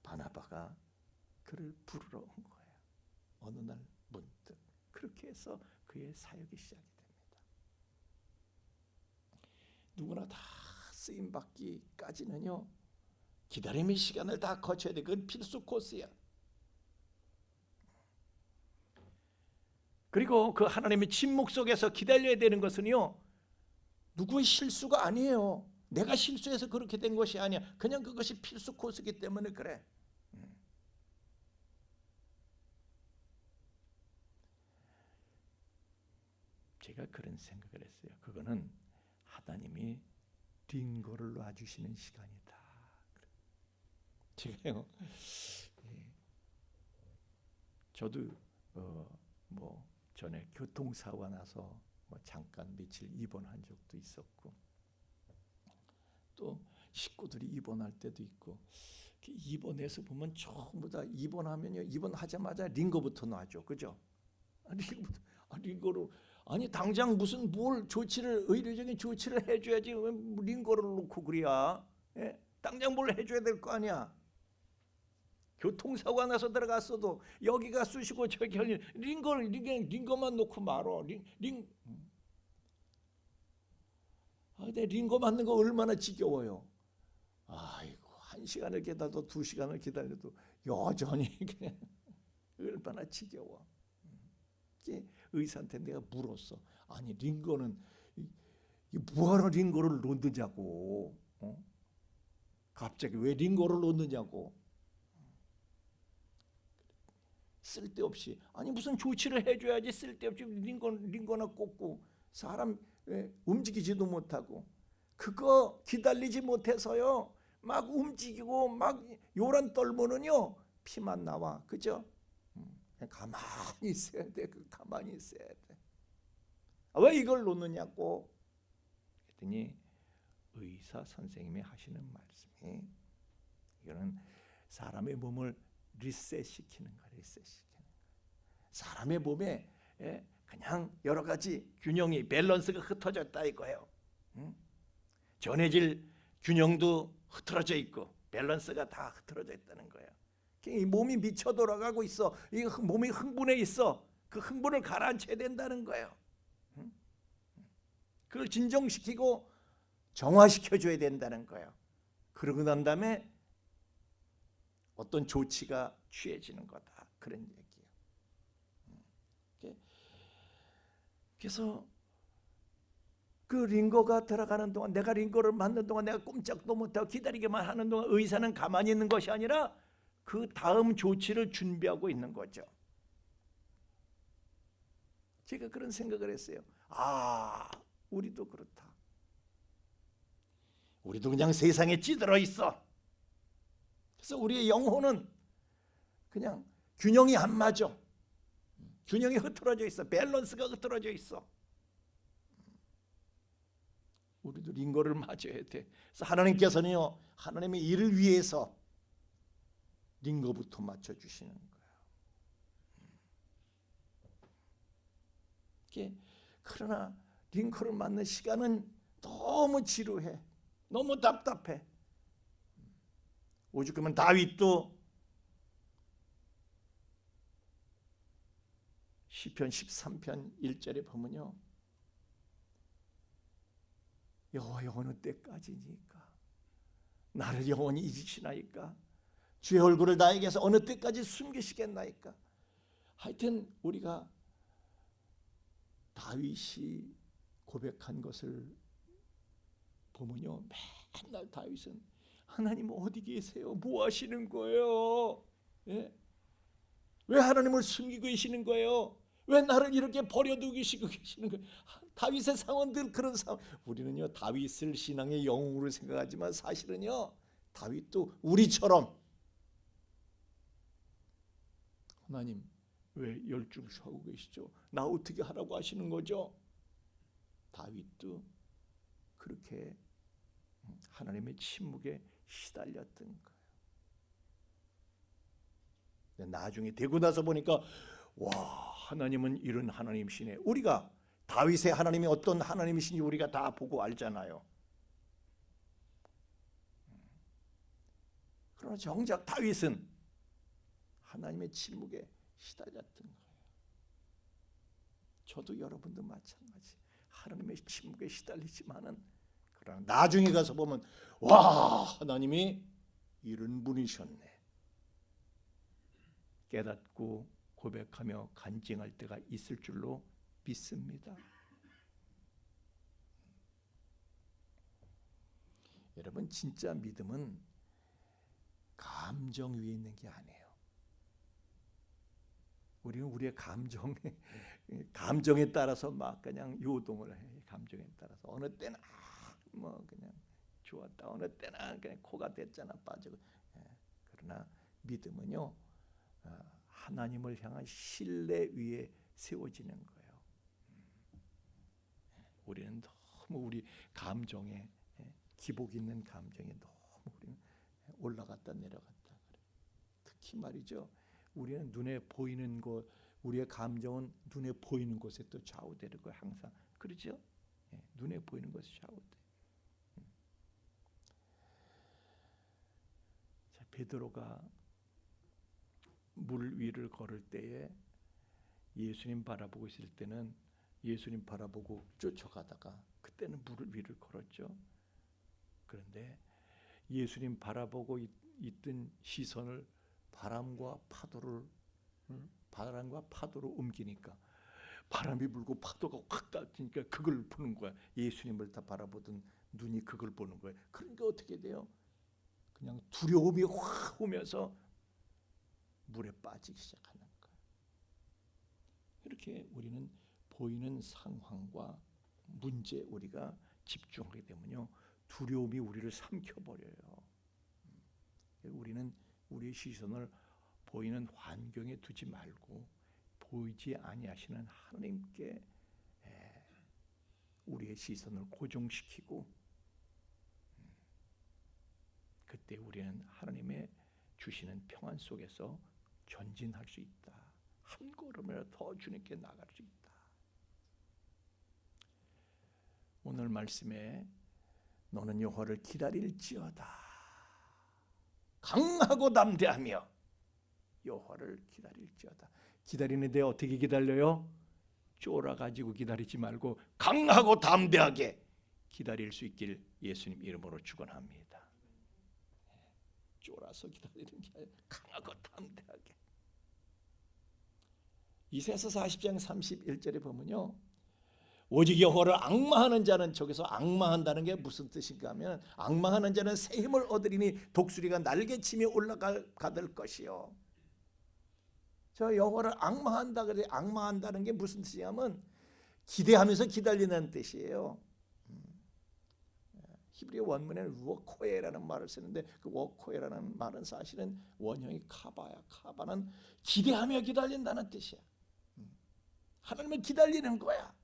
S3: 바나바가 그를 부르러 온 거예요. 어느 날 문득. 그렇게 해서 그의 사역이 시작이 됩니다. 누구나 다 쓰임 받기까지는요, 기다림의 시간을 다 거쳐야 돼. 그건 필수 코스야. 그리고 그 하나님의 침묵 속에서 기다려야 되는 것은요, 누구의 실수가 아니에요. 내가 실수해서 그렇게 된 것이 아니야. 그냥 그것이 필수 코스이기 때문에 그래. 제가 그런 생각을 했어요. 그거는 하나님이 링거를 놔주시는 시간이다. 제가요, 저도 전에 교통사고가 나서 잠깐 며칠 입원한 적도 있었고, 또 식구들이 입원할 때도 있고, 입원해서 보면 전부 다 입원하면요, 입원하자마자 링거부터 놔줘, 그죠? 링거로, 아니 당장 무슨 뭘 의료적인 조치를 해줘야지 왜 링거를 놓고 그래야? 당장 뭘 해줘야 될 거 아니야. 교통사고가 나서 들어갔어도 여기가 쑤시고 저기 링거만 놓고 말어. 근데 링거 맞는 거 얼마나 지겨워요. 아이고, 1시간을 기다려도 2시간을 기다려도 여전히 그냥 얼마나 지겨워. 의사한테 내가 물었어. 아니 링거는 뭐하러 링거를 놓느냐고. 갑자기 왜 링거를 놓느냐고. 쓸데없이, 아니 무슨 조치를 해줘야지 쓸데없이 링거나 꽂고 사람 움직이지도 못하고, 그거 기다리지 못해서요 막 움직이고 막 요란 떨면은요 피만 나와, 그죠? 가만히 있어야 돼. 가만히 있어야 돼. 왜 이걸 놓느냐고 그랬더니 의사 선생님이 하시는 말씀이, 이거는 사람의 몸을 리셋시키는 거야. 리셋시키는 거야. 사람의 몸에 그냥 여러 가지 균형이, 밸런스가 흩어졌다 이거예요. 전해질 균형도 흐트러져 있고 밸런스가 다 흐트러져 있다는 거예요. 이 몸이 미쳐 돌아가고 있어. 이 몸이 흥분해 있어. 그 흥분을 가라앉혀야 된다는 거예요. 그걸 진정시키고 정화시켜줘야 된다는 거예요. 그러고 난 다음에 어떤 조치가 취해지는 거다. 그런 얘기예요. 그래서 그 링거가 들어가는 동안, 내가 링거를 맞는 동안 내가 꼼짝도 못하고 기다리기만 하는 동안 의사는 가만히 있는 것이 아니라 그 다음 조치를 준비하고 있는 거죠. 제가 그런 생각을 했어요. 우리도 그렇다. 우리도 그냥 세상에 찌들어 있어. 그래서 우리의 영혼은 그냥 균형이 안 맞아. 균형이 흐트러져 있어. 밸런스가 흐트러져 있어. 우리도 링거를 맞아야 돼. 그래서 하나님께서는요, 하나님의 일을 위해서 링거부터 맞춰주시는 거예요. 그러나 링거를 맞는 시간은 너무 지루해. 너무 답답해. 오죽하면 다윗도 시편 13편 1절에 보면요, 여호와여 어느 때까지니까 나를 영원히 잊으시나이까, 주의 얼굴을 나에게서 어느 때까지 숨기시겠나이까. 하여튼 우리가 다윗이 고백한 것을 보면요, 맨날 다윗은 하나님 어디 계세요? 뭐 하시는 거예요? 예? 왜 하나님을 숨기고 계시는 거예요? 왜 나를 이렇게 버려두고 계시는 거예요? 다윗의 상황들 그런 상황. 우리는요 다윗을 신앙의 영웅으로 생각하지만 사실은요 다윗도 우리처럼 하나님 왜 열중하고 계시죠? 나 어떻게 하라고 하시는 거죠? 다윗도 그렇게 하나님의 침묵에 시달렸던 거예요. 나중에 되고 나서 보니까 와, 하나님은 이런 하나님이시네. 우리가 다윗의 하나님이 어떤 하나님이신지 우리가 다 보고 알잖아요. 그러나 정작 다윗은 하나님의 침묵에 시달렸던 거예요. 저도 여러분도 마찬가지. 하나님의 침묵에 시달리지만은 그러나 나중에 가서 보면 와, 하나님이 이런 분이셨네. 깨닫고 고백하며 간증할 때가 있을 줄로 믿습니다. 여러분 진짜 믿음은 감정 위에 있는 게 아니에요. 우리는 우리의 감정에 따라서 막 그냥 요동을 해. 감정에 따라서 어느 때는 뭐 그냥 좋았다, 어느 때는 그냥 코가 됐잖아 빠지고. 그러나 믿음은요 하나님을 향한 신뢰 위에 세워지는 거예요. 우리는 너무 우리 감정에 기복 있는 감정에 너무 우리는 올라갔다 내려갔다 그래. 특히 말이죠. 우리는 눈에 보이는 것, 우리의 감정은 눈에 보이는 곳에 또 좌우되고 항상 그렇죠? 눈에 보이는 것이 좌우돼. 자, 베드로가 물 위를 걸을 때에 예수님 바라보고 있을 때는 예수님 바라보고 쫓아가다가 그때는 물 위를 걸었죠. 그런데 예수님 바라보고 있던 시선을 바람과 파도로 옮기니까 바람이 불고 파도가 확 따지니까 그걸 보는 거야. 예수님을 다 바라보던 눈이 그걸 보는 거예요. 그러니까 어떻게 돼요? 그냥 두려움이 확 오면서 물에 빠지기 시작하는 거예요. 이렇게 우리는 보이는 상황과 문제에 우리가 집중하게 되면요 두려움이 우리를 삼켜버려요. 우리는 우리의 시선을 보이는 환경에 두지 말고 보이지 아니하시는 하나님께 우리의 시선을 고정시키고 그때 우리는 하나님의 주시는 평안 속에서 전진할 수 있다. 한 걸음이라도 더 주님께 나갈 수 있다. 오늘 말씀에 너는 여호와를 기다릴지어다. 강하고 담대하며 여호와를 기다릴지어다. 기다리는데 어떻게 기다려요? 쫄아가지고 기다리지 말고 강하고 담대하게 기다릴 수 있길 예수님 이름으로 축원합니다. 쫄아서 기다리는 게 아니라 강하고 담대하게. 이사야서 40장 31절에 보면요. 오직 여호와를 앙마하는 자는 저기서 앙마한다는 게 무슨 뜻인가 하면 앙마하는 자는 새 힘을 얻으리니 독수리가 날개치며 올라가들 것이요. 저 여호와를 앙마한다 그래. 앙마한다는 게 무슨 뜻이냐면 기대하면서 기다리는 뜻이에요. 히브리 원문에는 워코에라는 말을 쓰는데 그 워코에라는 말은 사실은 원형이 카바야. 카바는 기대하며 기다린다는 뜻이야. 하나님을 기다리는 거야.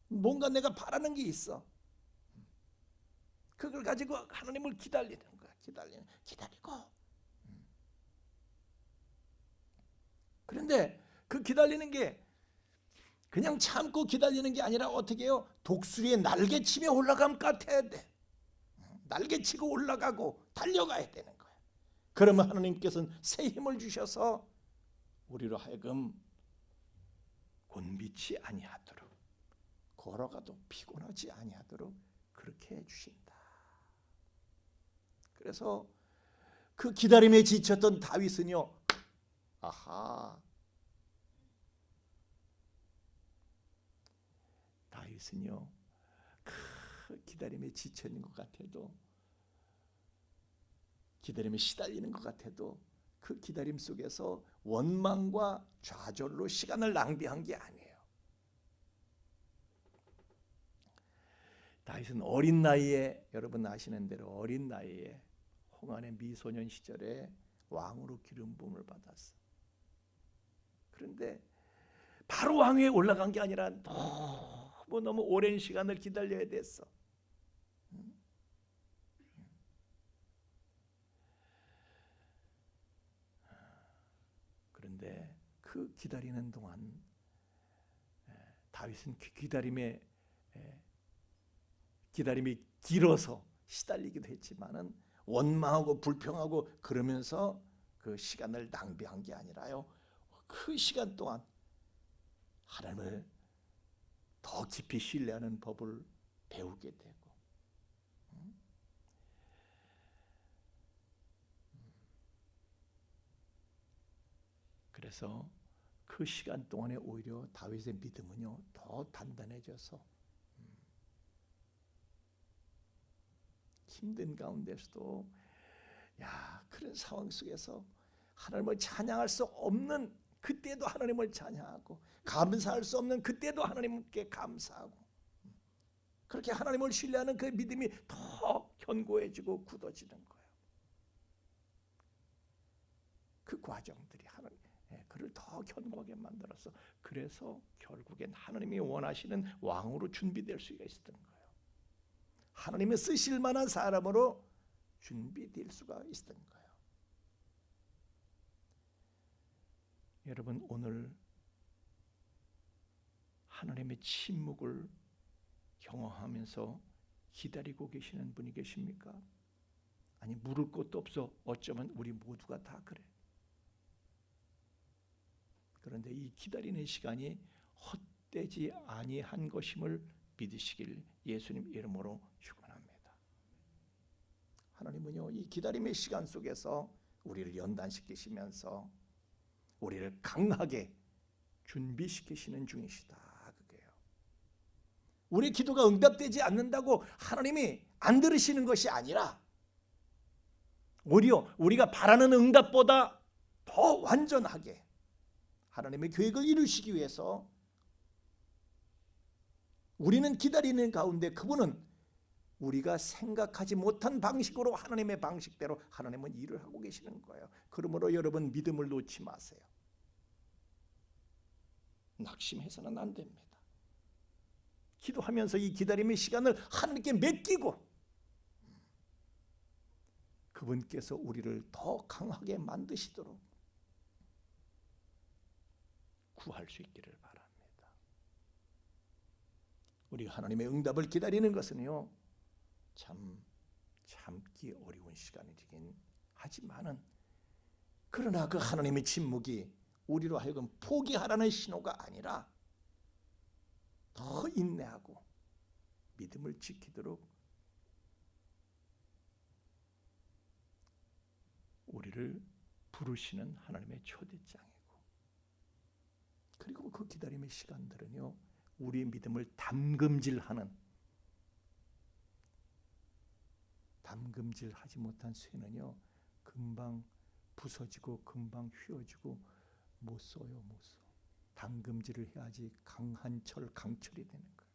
S3: 뭔가 내가 바라는 게 있어. 그걸 가지고 하나님을 기다리는 거야. 기다리고. 그런데 그 기다리는 게 그냥 참고 기다리는 게 아니라 어떻게 해요? 독수리에 날개치며 올라가면 같아야 돼. 날개치고 올라가고 달려가야 되는 거야. 그러면 하나님께서는 새 힘을 주셔서 우리로 하여금 곤비치 아니하도록 걸어가도 피곤하지 아니하도록 그렇게 해주신다. 그래서 그 기다림에 지쳤던 다윗은요. 아하, 다윗은요, 그 기다림에 지쳐 있는 것 같아도, 기다림에 시달리는 것 같아도 그 기다림 속에서 원망과 좌절로 시간을 낭비한 게 아니에요. 다윗은 어린 나이에, 여러분 아시는 대로 어린 나이에 홍한의 미소년 시절에 왕으로 기름 부음을 받았어. 그런데 바로 왕위에 올라간 게 아니라 너무 오랜 시간을 기다려야 됐어. 그런데 그 기다리는 동안 다윗은 기다림이 길어서 시달리기도 했지만은 원망하고 불평하고 그러면서 그 시간을 낭비한 게 아니라요, 그 시간 동안 하나님을 더 깊이 신뢰하는 법을 배우게 되고, 그래서 그 시간 동안에 오히려 다윗의 믿음은요 더 단단해져서 힘든 가운데서도 그런 상황 속에서 하나님을 찬양할 수 없는 그때도 하나님을 찬양하고, 감사할 수 없는 그때도 하나님께 감사하고, 그렇게 하나님을 신뢰하는 그 믿음이 더 견고해지고 굳어지는 거예요. 그 과정들이 그를 더 견고하게 만들어서, 그래서 결국엔 하나님이 원하시는 왕으로 준비될 수가 있었던 거예요. 하나님의 쓰실 만한 사람으로 준비될 수가 있었던 거예요. 여러분, 오늘 하나님의 침묵을 경험하면서 기다리고 계시는 분이 계십니까? 아니, 물을 곳도 없어. 어쩌면 우리 모두가 다 그래. 그런데 이 기다리는 시간이 헛되지 아니한 것임을 믿으시길 예수님 이름으로 축원합니다. 하나님은요, 이 기다림의 시간 속에서 우리를 연단시키시면서 우리를 강하게 준비시키시는 중이시다, 그게요. 우리 기도가 응답되지 않는다고 하나님이 안 들으시는 것이 아니라, 오히려 우리가 바라는 응답보다 더 완전하게 하나님의 계획을 이루시기 위해서 우리는 기다리는 가운데 그분은 우리가 생각하지 못한 방식으로, 하나님의 방식대로 하나님은 일을 하고 계시는 거예요. 그러므로 여러분, 믿음을 놓지 마세요. 낙심해서는 안 됩니다. 기도하면서 이 기다림의 시간을 하나님께 맡기고, 그분께서 우리를 더 강하게 만드시도록 구할 수 있기를 바랍니다. 우리 하나님의 응답을 기다리는 것은요, 참 참기 어려운 시간이긴 하지만은, 그러나 그 하나님의 침묵이 우리로 하여금 포기하라는 신호가 아니라 더 인내하고 믿음을 지키도록 우리를 부르시는 하나님의 초대장이고, 그리고 그 기다림의 시간들은요, 우리의 믿음을 담금질하는, 담금질하지 못한 쇠는요 금방 부서지고 금방 휘어지고 못 써요. 못 써. 담금질을 해야지 강한 철, 강철이 되는 거예요.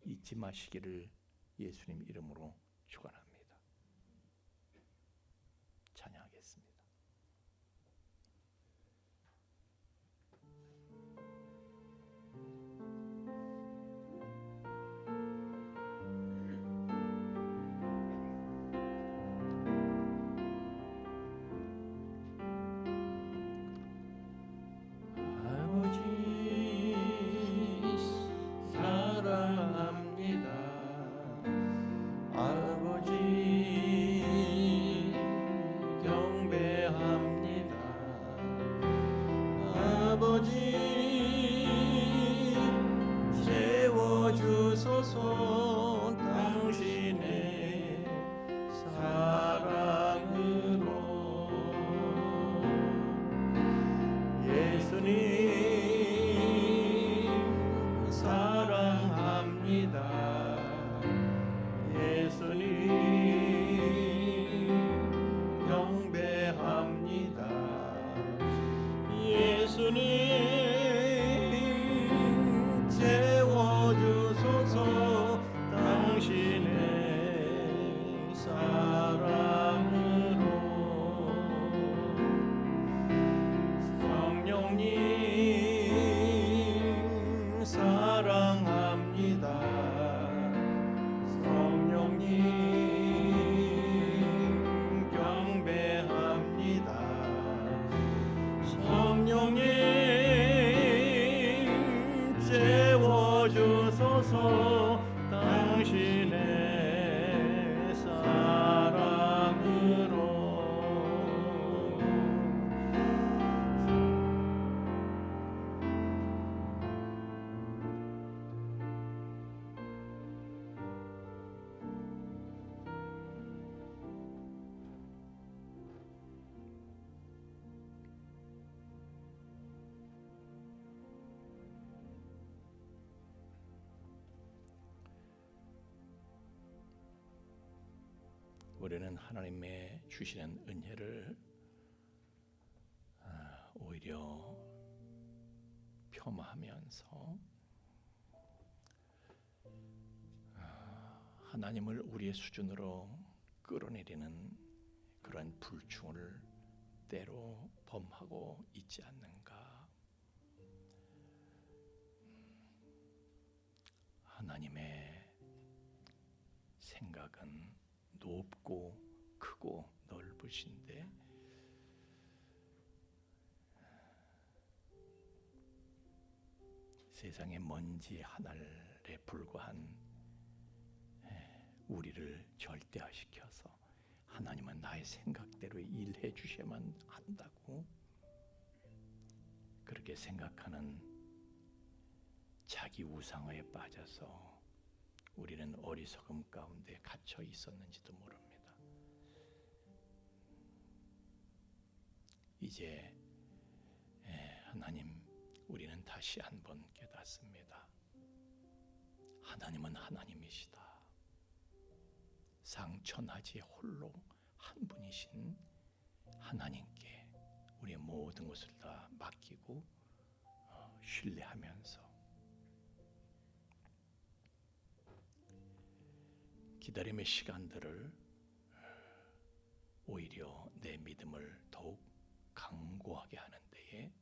S3: 잊지 마시기를 예수님 이름으로 축원합니다. 찬양하겠습니다. 아버지 당신의 사랑으로 성령님 사랑합니다. 성령님 경배합니다. 성령님 채워주소서. 당신의 사랑으로 우리는 하나님의 주시는 은혜를 오히려 폄하하면서 하나님을 우리의 수준으로 끌어내리는 그런 불충을 때로 범하고 있지 않는가. 하나님의 생각은 높고 크고 넓으신데 세상의 먼지 하늘에 불과한 우리를 절대화시켜서 하나님은 나의 생각대로 일해 주셔야만 한다고 그렇게 생각하는 자기 우상화에 빠져서 우리는 어리석음 가운데 갇혀 있었는지도 모릅니다. 이제 하나님, 우리는 다시 한번 깨닫습니다. 하나님은 하나님이시다. 상천하지에 홀로 한 분이신 하나님께 우리의 모든 것을 다 맡기고 신뢰하면서 기다림의 시간들을 오히려 내 믿음을 더욱 강고하게 하는 데에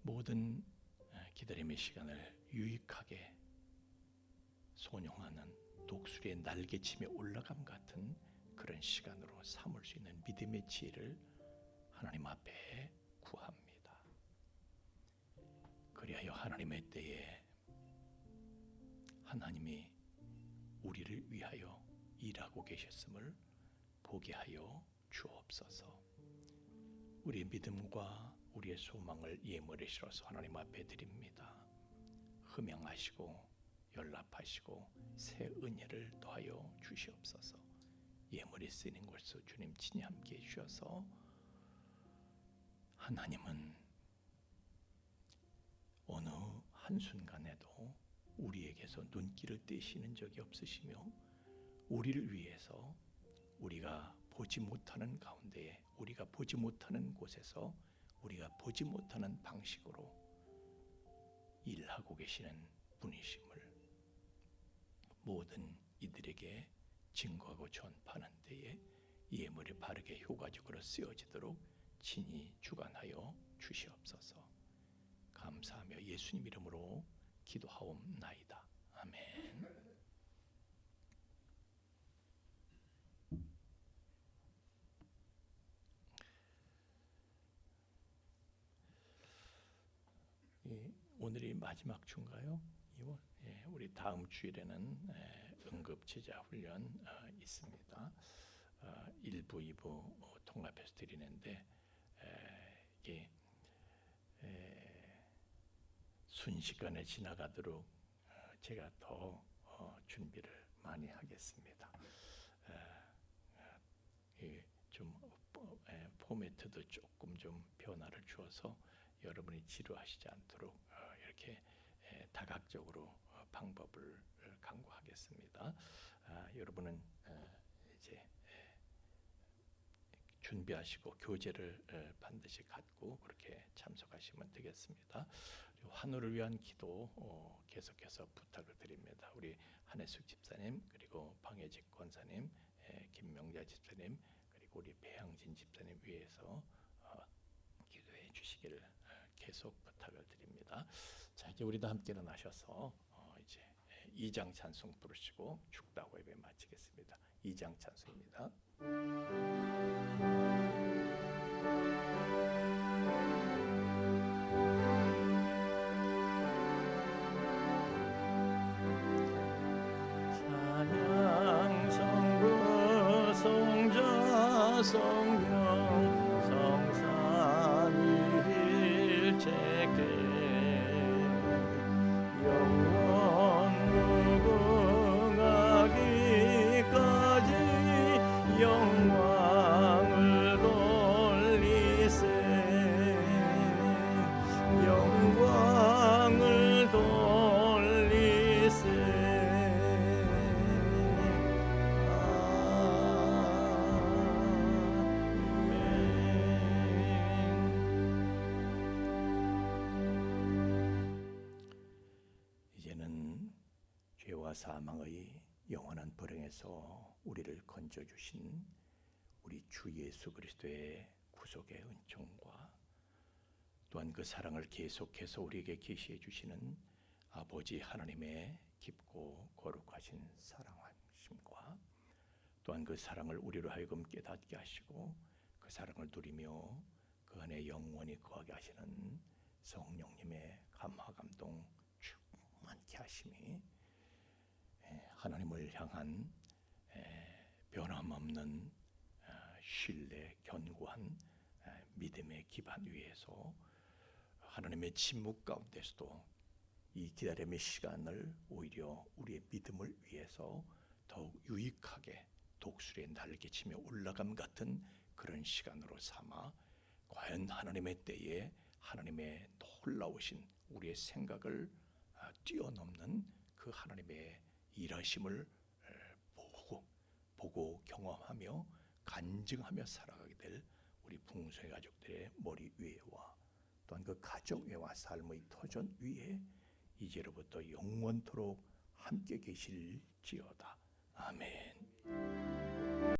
S3: 모든 기다림의 시간을 유익하게 손용하는 독수리의 날개침에 올라감 같은 그런 시간으로 삼을 수 있는 믿음의 지혜를 하나님 앞에 구합니다. 그리하여 하나님의 때에 하나님이 우리를 위하여 일하고 계셨음을 보게 하여 주옵소서. 우리의 믿음과 우리의 소망을 예물에 실어서 하나님 앞에 드립니다. 흠양하시고 연락하시고 새 은혜를 더하여 주시옵소서. 예물이 쓰이는 것을 주님 친히 함께 해주셔서 하나님은 어느 한순간에도 우리에게서 눈길을 떼시는 적이 없으시며 우리를 위해서 우리가 보지 못하는 가운데에 우리가 보지 못하는 곳에서 우리가 보지 못하는 방식으로 일하고 계시는 분이심을 모든 이들에게 증거하고 전파하는 데에 예물이 바르게 효과적으로 쓰여지도록 친히 주관하여 주시옵소서. 감사하며 예수님 이름으로 기도하옵나이다. 아멘. 오늘이 마지막 주인가요? 2월. 우리 다음 주일에는 응급제자 훈련 있습니다. 1부, 2부 통합해서 드리는데 이게 순식간에 지나가도록 제가 더 준비를 많이 하겠습니다. 좀 포매트도 조금 좀 변화를 주어서 여러분이 지루하시지 않도록 이렇게 다각적으로 방법을 강구하겠습니다. 여러분은 이제 준비하시고 교재를 반드시 갖고 그렇게 참석하시면 되겠습니다. 환우를 위한 기도 계속해서 부탁을 드립니다. 우리 한혜숙 집사님, 그리고 방혜직 권사님, 김명자 집사님, 그리고 우리 배양진 집사님 위해서 기도해 주시기를 계속 부탁을 드립니다. 자, 이제 우리 다 함께 일어나셔서 이제 2장 찬송 부르시고 축다고 예배 마치겠습니다. 2장 찬송입니다. 찬양 성부 성자 성령 성삼위일체께 영원 무궁하기까지 영광을 돌리세 영광을 돌리세 이제는 죄와 사망의 영원한 불행에서 우리를 건져주신 우리 주 예수 그리스도의 구속의 은총과 또한 그 사랑을 계속해서 우리에게 계시해 주시는 아버지 하나님의 깊고 거룩하신 사랑하심과 또한 그 사랑을 우리로 하여금 깨닫게 하시고 그 사랑을 누리며 그 안에 영원히 거하게 하시는 성령님의 감화 감동 충만케 하심이 하나님을 향한 변함없는 신뢰, 견고한 믿음의 기반 위에서 하나님의 침묵 가운데서도 이 기다림의 시간을 오히려 우리의 믿음을 위해서 더욱 유익하게 독수리의 날개치며 올라감 같은 그런 시간으로 삼아 과연 하나님의 때에 하나님의 놀라우신 우리의 생각을 뛰어넘는 그 하나님의 일하심을 보고 경험하며 간증하며 살아가게 될 우리 풍성의 가족들의 머리 위에와 또한 그 가정 위와 삶의 터전 위에 이제로부터 영원토록 함께 계실지어다. 아멘.